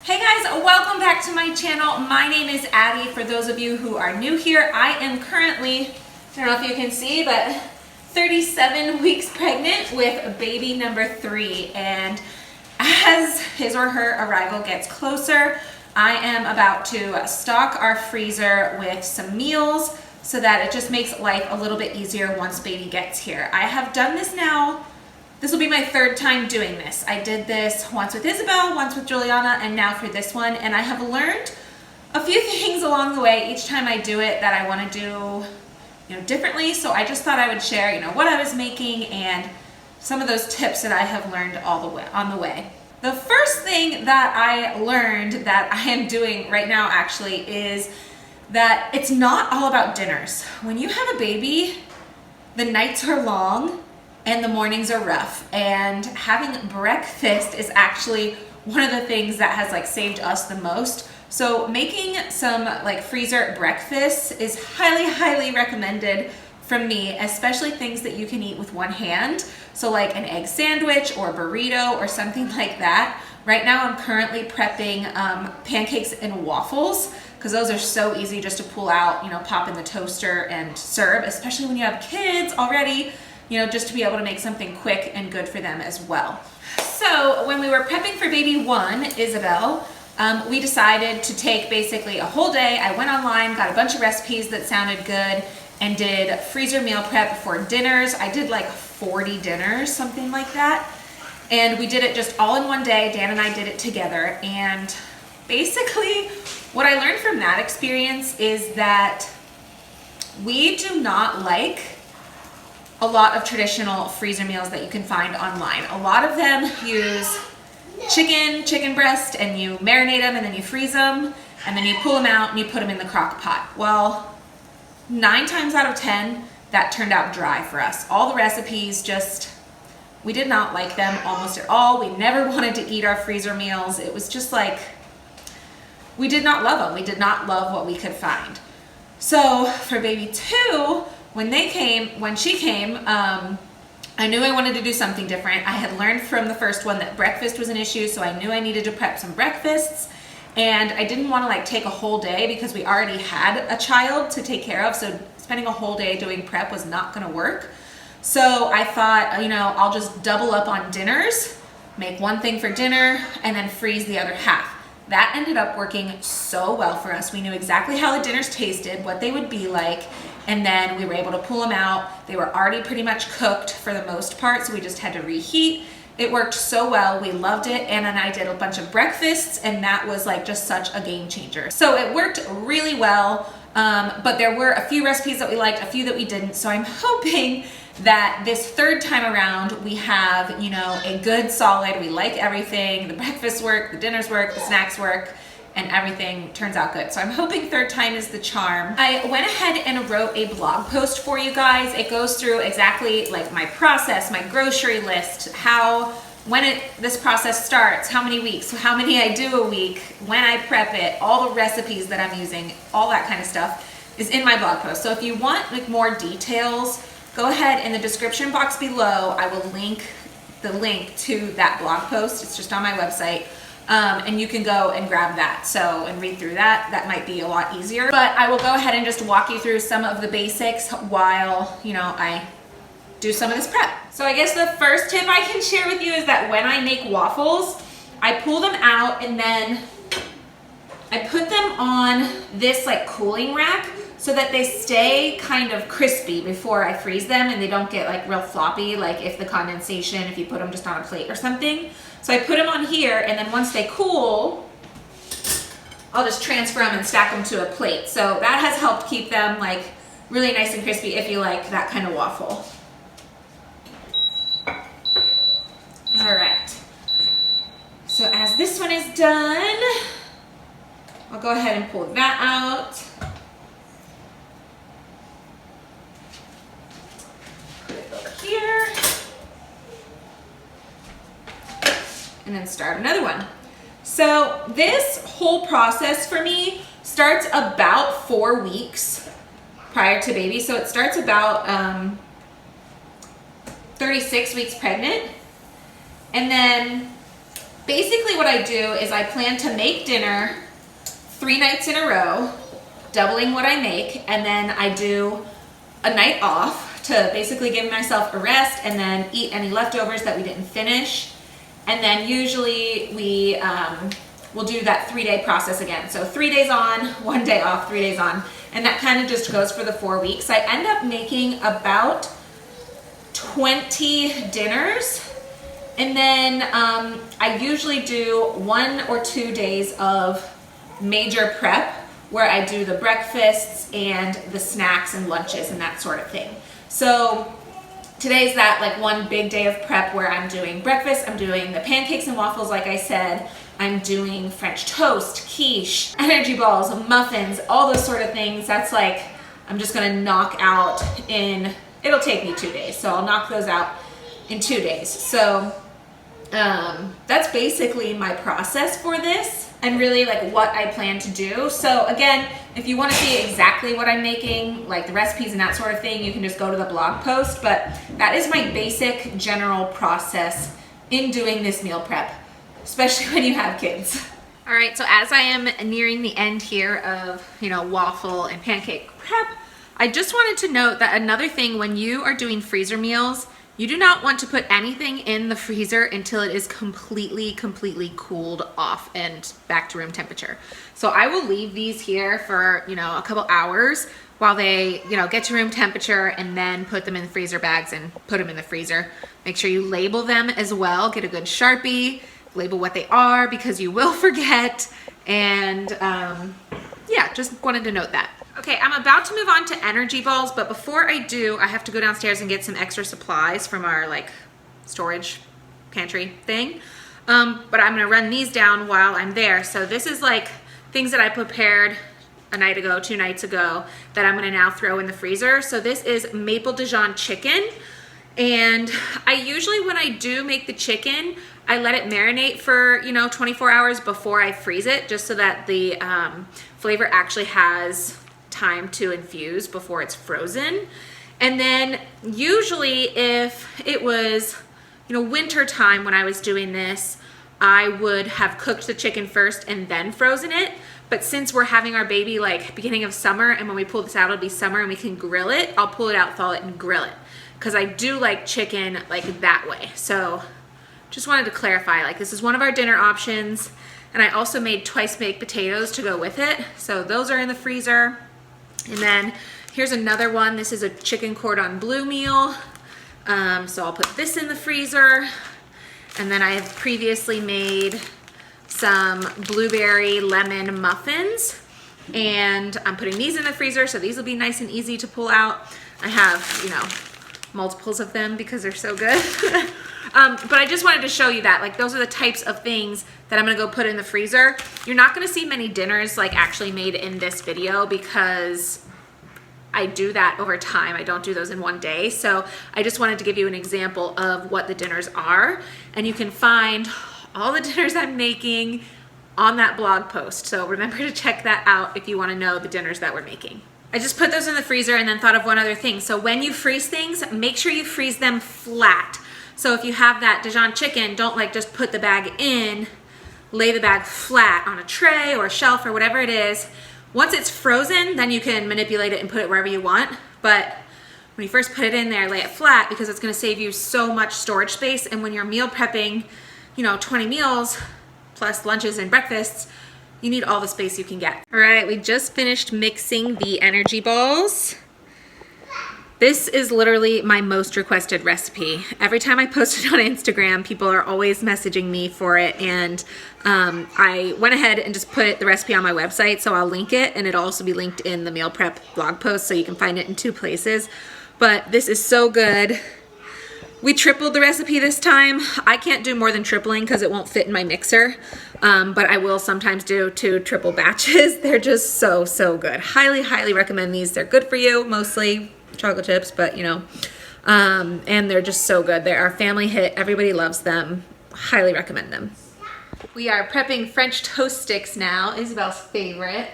Hey guys, welcome back to my channel. My name is Addie. For those of you who are new here, I am currently, I don't know if you can see, but 37 weeks pregnant with baby number 3. And as his or her arrival gets closer, I am about to stock our freezer with some meals so that it just makes life a little bit easier once baby gets here. I have done this now. This will be my 3rd time doing this. I did this once with Isabel, once with Juliana, and now for this one. And I have learned a few things along the way each time I do it that I want to do, differently. So I just thought I would share, what I was making and some of those tips that I have learned on the way. The first thing that I learned that I am doing right now actually is that it's not all about dinners. When you have a baby, the nights are long and the mornings are rough, and having breakfast is actually one of the things that has saved us the most. So making some freezer breakfasts is highly recommended from me, especially things that you can eat with one hand. So like an egg sandwich or a burrito or something like that. Right now I'm currently prepping pancakes and waffles because those are so easy just to pull out, pop in the toaster and serve, especially when you have kids already. Just to be able to make something quick and good for them as well. So when we were prepping for baby 1, Isabel, we decided to take basically a whole day. I went online, got a bunch of recipes that sounded good, and did freezer meal prep for dinners. I did 40 dinners, something like that. And we did it just all in one day. Dan and I did it together. And basically what I learned from that experience is that we do not like a lot of traditional freezer meals that you can find online. A lot of them use chicken breast, and you marinate them and then you freeze them and then you pull them out and you put them in the crock pot. Well, 9 times out of 10, that turned out dry for us. All the recipes we did not like them almost at all. We never wanted to eat our freezer meals. It was just we did not love them. We did not love what we could find. So for baby 2, when she came, I knew I wanted to do something different. I had learned from the first one that breakfast was an issue, so I knew I needed to prep some breakfasts. And I didn't want to take a whole day because we already had a child to take care of, so spending a whole day doing prep was not going to work. So I thought, I'll just double up on dinners, make one thing for dinner, and then freeze the other half. That ended up working so well for us. We knew exactly how the dinners tasted, what they would be like, and then we were able to pull them out. They were already pretty much cooked for the most part, so we just had to reheat. It worked so well. We loved it. And then I did a bunch of breakfasts, and that was just such a game changer. So it worked really well, but there were a few recipes that we liked, a few that we didn't. So I'm hoping that this 3rd time around we have, a good solid, we like everything, the breakfasts work, the dinners work, the snacks work, and everything turns out good. So I'm hoping 3rd time is the charm. I went ahead and wrote a blog post for you guys. It goes through exactly my process, my grocery list, this process starts, how many weeks, how many I do a week, when I prep it, all the recipes that I'm using, all that kind of stuff is in my blog post. So if you want more details, go ahead in the description box below. I will link the link to that blog post. It's just on my website. And you can go and grab that and read through that. That might be a lot easier. But I will go ahead and just walk you through some of the basics while, I do some of this prep. So I guess the first tip I can share with you is that when I make waffles, I pull them out and then I put them on this cooling rack so that they stay kind of crispy before I freeze them and they don't get real floppy, if the condensation, if you put them just on a plate or something. So I put them on here, and then once they cool, I'll just transfer them and stack them to a plate. So that has helped keep them really nice and crispy if you like that kind of waffle. All right. So as this one is done, I'll go ahead and pull that out. Put it over here. And then start another one. So this whole process for me starts about 4 weeks prior to baby. So it starts about 36 weeks pregnant. And then basically what I do is I plan to make dinner 3 nights in a row, doubling what I make, and then I do a night off to basically give myself a rest and then eat any leftovers that we didn't finish. And then usually we'll do that 3-day process again. So 3 days on, 1 day off, 3 days on. And that kind of just goes for the 4 weeks. I end up making about 20 dinners. And then I usually do 1 or 2 days of major prep where I do the breakfasts and the snacks and lunches and that sort of thing. So today's that like one big day of prep where I'm doing breakfast, I'm doing the pancakes and waffles like I said, I'm doing French toast, quiche, energy balls, muffins, all those sort of things. That's like, I'm just gonna knock out it'll take me 2 days. So I'll knock those out in 2 days. So that's basically my process for this and really like what I plan to do. So again, if you want to see exactly what I'm making, like the recipes and that sort of thing, you can just go to the blog post, but that is my basic general process in doing this meal prep, especially when you have kids. All right, so as I am nearing the end here of, waffle and pancake prep, I just wanted to note that another thing when you are doing freezer meals, you do not want to put anything in the freezer until it is completely cooled off and back to room temperature. So I will leave these here for, a couple hours while they, get to room temperature and then put them in the freezer bags and put them in the freezer. Make sure you label them as well. Get a good Sharpie, label what they are because you will forget. And yeah, just wanted to note that. Okay, I'm about to move on to energy balls, but before I do, I have to go downstairs and get some extra supplies from our storage pantry thing. But I'm gonna run these down while I'm there. So this is like things that I prepared a night ago, 2 nights ago, that I'm gonna now throw in the freezer. So this is maple Dijon chicken. And I usually, when I do make the chicken, I let it marinate for, 24 hours before I freeze it, just so that the flavor actually has time to infuse before it's frozen. And then usually if it was, winter time when I was doing this, I would have cooked the chicken first and then frozen it. But since we're having our baby beginning of summer, and when we pull this out, it'll be summer and we can grill it, I'll pull it out, thaw it, and grill it. Because I do like chicken that way. So just wanted to clarify, this is one of our dinner options. And I also made twice baked potatoes to go with it. So those are in the freezer. And then here's another one. This is a chicken cordon bleu meal. So I'll put this in the freezer. And then I have previously made some blueberry lemon muffins. And I'm putting these in the freezer, so these will be nice and easy to pull out. I have, multiples of them because they're so good. But I just wanted to show you that, those are the types of things that I'm gonna go put in the freezer. You're not gonna see many dinners actually made in this video because I do that over time. I don't do those in one day. So I just wanted to give you an example of what the dinners are. And you can find all the dinners I'm making on that blog post. So remember to check that out if you wanna know the dinners that we're making. I just put those in the freezer and then thought of one other thing. So when you freeze things, make sure you freeze them flat. So if you have that Dijon chicken, don't just put the bag in, lay the bag flat on a tray or a shelf or whatever it is. Once it's frozen, then you can manipulate it and put it wherever you want. But when you first put it in there, lay it flat because it's gonna save you so much storage space. And when you're meal prepping, 20 meals plus lunches and breakfasts, you need all the space you can get. All right, we just finished mixing the energy balls. This is literally my most requested recipe. Every time I post it on Instagram, people are always messaging me for it, and I went ahead and just put the recipe on my website, so I'll link it, and it'll also be linked in the meal prep blog post, so you can find it in 2 places. But this is so good. We tripled the recipe this time. I can't do more than tripling because it won't fit in my mixer, but I will sometimes do 2 triple batches. They're just so good. Highly recommend these. They're good for you, mostly chocolate chips, but and they're just so good. They're our family hit. Everybody loves them. Highly recommend them. We are prepping French toast sticks now, Isabel's favorite.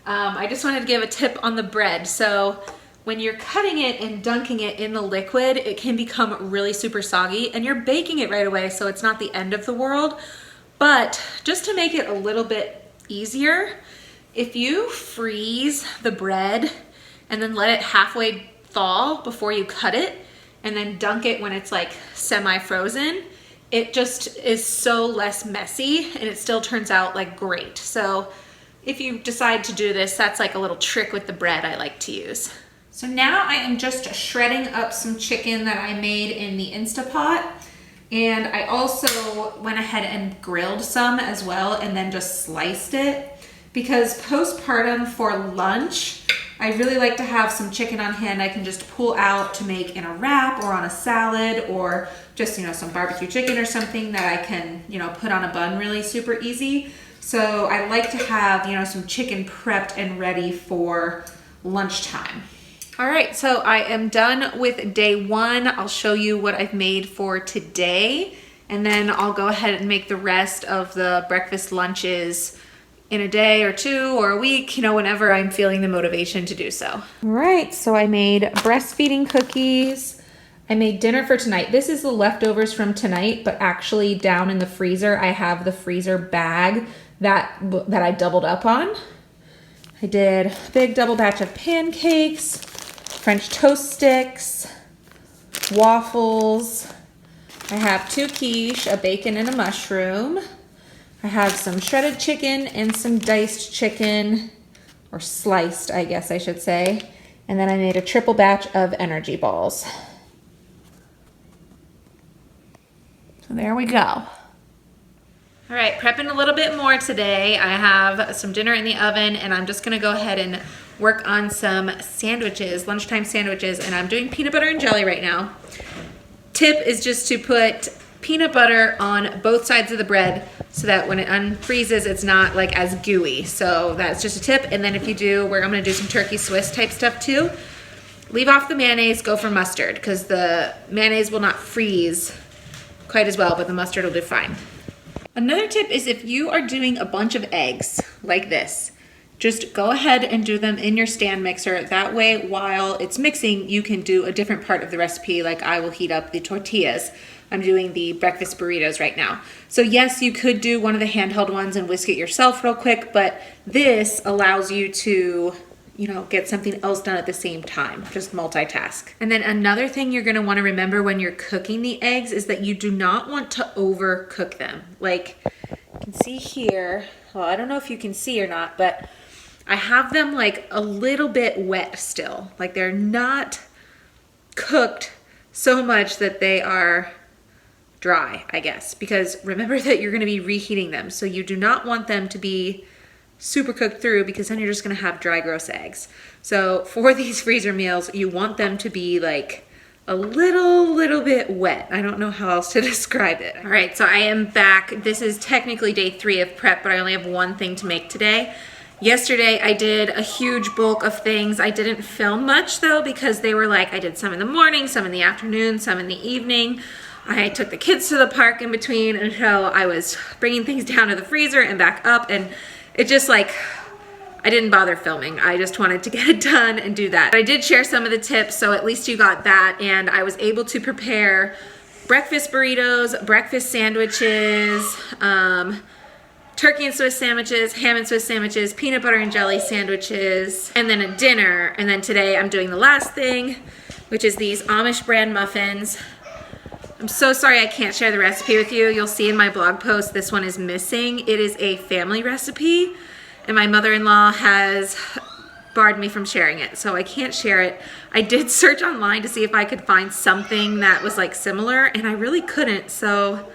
I just wanted to give a tip on the bread. So when you're cutting it and dunking it in the liquid, it can become really super soggy, and you're baking it right away, so it's not the end of the world. But just to make it a little bit easier, if you freeze the bread and then let it halfway thaw before you cut it, and then dunk it when it's like semi-frozen, it just is so less messy and it still turns out like great. So if you decide to do this, that's like a little trick with the bread I like to use. So now I am just shredding up some chicken that I made in the Instapot. And I also went ahead and grilled some as well and then just sliced it, because postpartum for lunch, I really like to have some chicken on hand I can just pull out to make in a wrap or on a salad, or just, you know, some barbecue chicken or something that I can, you know, put on a bun really super easy. So I like to have, you know, some chicken prepped and ready for lunchtime. All right, so I am done with day one. I'll show you what I've made for today, and then I'll go ahead and make the rest of the breakfast lunches in a day or two or a week, you know, whenever I'm feeling the motivation to do so. All right, so I made breastfeeding cookies. I made dinner for tonight. This is the leftovers from tonight, but actually down in the freezer, I have the freezer bag that I doubled up on. I did a big double batch of pancakes, French toast sticks, waffles. I have 2 quiche, a bacon and a mushroom. I have some shredded chicken and some diced chicken, or sliced, I guess I should say. And then I made a triple batch of energy balls. So there we go. All right, prepping a little bit more today. I have some dinner in the oven, and I'm just gonna go ahead and work on some sandwiches, lunchtime sandwiches, and I'm doing peanut butter and jelly right now. Tip is just to put peanut butter on both sides of the bread so that when it unfreezes, it's not like as gooey. So that's just a tip. And then if you do, I'm gonna do some turkey Swiss type stuff too, leave off the mayonnaise, go for mustard, because the mayonnaise will not freeze quite as well, but the mustard will do fine. Another tip is if you are doing a bunch of eggs like this, just go ahead and do them in your stand mixer. That way, while it's mixing, you can do a different part of the recipe, like I will heat up the tortillas. I'm doing the breakfast burritos right now. So yes, you could do one of the handheld ones and whisk it yourself real quick, but this allows you to, you know, get something else done at the same time, just multitask. And then another thing you're gonna wanna remember when you're cooking the eggs is that you do not want to overcook them. Like you can see here, well, I don't know if you can see or not, but I have them like a little bit wet still. Like they're not cooked so much that they are dry, I guess, because remember that you're gonna be reheating them. So you do not want them to be super cooked through, because then you're just gonna have dry, gross eggs. So for these freezer meals, you want them to be like a little bit wet. I don't know how else to describe it. All right, so I am back. This is technically day 3 of prep, but I only have one thing to make today. Yesterday, I did a huge bulk of things. I didn't film much though, because they were like, I did some in the morning, some in the afternoon, some in the evening. I took the kids to the park in between, and so I was bringing things down to the freezer and back up, and it just like, I didn't bother filming. I just wanted to get it done and do that. But I did share some of the tips, so at least you got that, and I was able to prepare breakfast burritos, breakfast sandwiches, turkey and Swiss sandwiches, ham and Swiss sandwiches, peanut butter and jelly sandwiches, and then a dinner. And then today I'm doing the last thing, which is these Amish brand muffins. I'm so sorry I can't share the recipe with you. You'll see in my blog post, this one is missing. It is a family recipe, and my mother-in-law has barred me from sharing it, so I can't share it. I did search online to see if I could find something that was like similar, and I really couldn't, so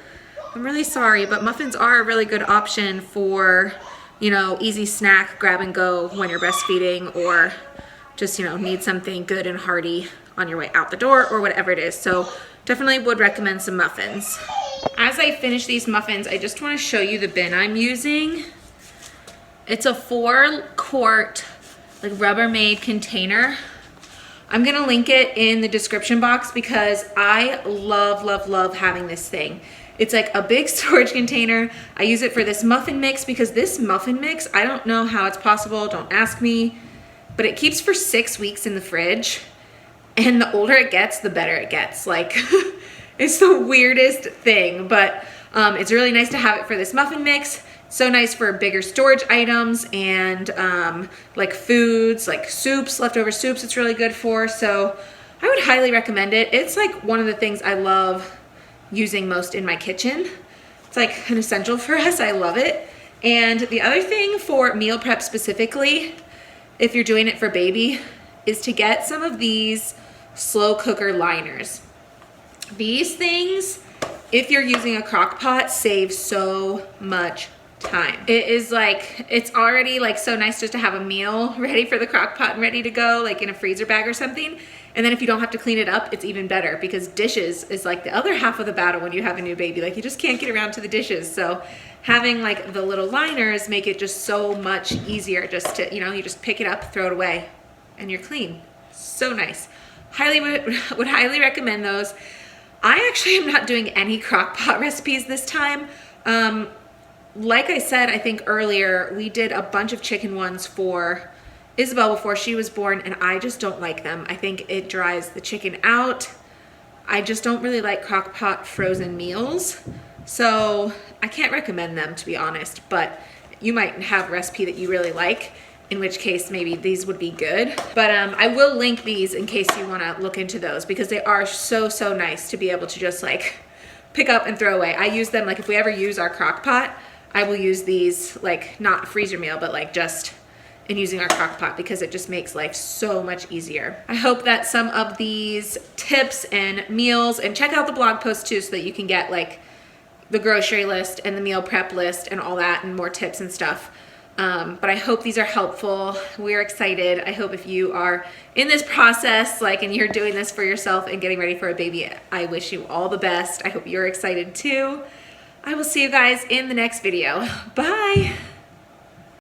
I'm really sorry, but muffins are a really good option for, you know, easy snack, grab and go when you're breastfeeding, or just, you know, need something good and hearty on your way out the door or whatever it is. So definitely would recommend some muffins. As I finish these muffins, I just want to show you the bin I'm using. It's a 4-quart like Rubbermaid container. I'm gonna link it in the description box because I love having this thing. It's like a big storage container. I use it for this muffin mix because this muffin mix, I don't know how it's possible, don't ask me, but it keeps for 6 weeks in the fridge. And the older it gets, the better it gets. Like, it's the weirdest thing, but It's really nice to have it for this muffin mix. So nice for bigger storage items and like foods, like soups, leftover soups it's really good for. So I would highly recommend it. It's like one of the things I love using most in my kitchen. It's like an essential for us. I love it. And the other thing for meal prep specifically, if you're doing it for baby, is to get some of these slow cooker liners. These things, if you're using a crock pot, save so much time. It is like, it's already like so nice just to have a meal ready for the crock pot and ready to go, like in a freezer bag or something. And then if you don't have to clean it up, it's even better, because dishes is like the other half of the battle when you have a new baby. Like you just can't get around to the dishes. So having like the little liners make it just so much easier just to, you know, you just pick it up, throw it away, and you're clean. So nice. Would highly recommend those. I actually am not doing any crock pot recipes this time. Like I said, I think earlier, we did a bunch of chicken ones for Isabel before she was born, and I just don't like them. I think it dries the chicken out. I just don't really like crock pot frozen meals. So I can't recommend them, to be honest, but you might have a recipe that you really like, in which case maybe these would be good. But I will link these in case you wanna look into those, because they are so, so nice to be able to just like pick up and throw away. I use them, like if we ever use our crock pot, I will use these, like not freezer meal, but like just in using our crock pot, because it just makes life so much easier. I hope that some of these tips and meals, and check out the blog post too, so that you can get like the grocery list and the meal prep list and all that, and more tips and stuff. But I hope these are helpful. We're excited. I hope if you are in this process, like, and you're doing this for yourself and getting ready for a baby, I wish you all the best. I hope you're excited too. I will see you guys in the next video. Bye.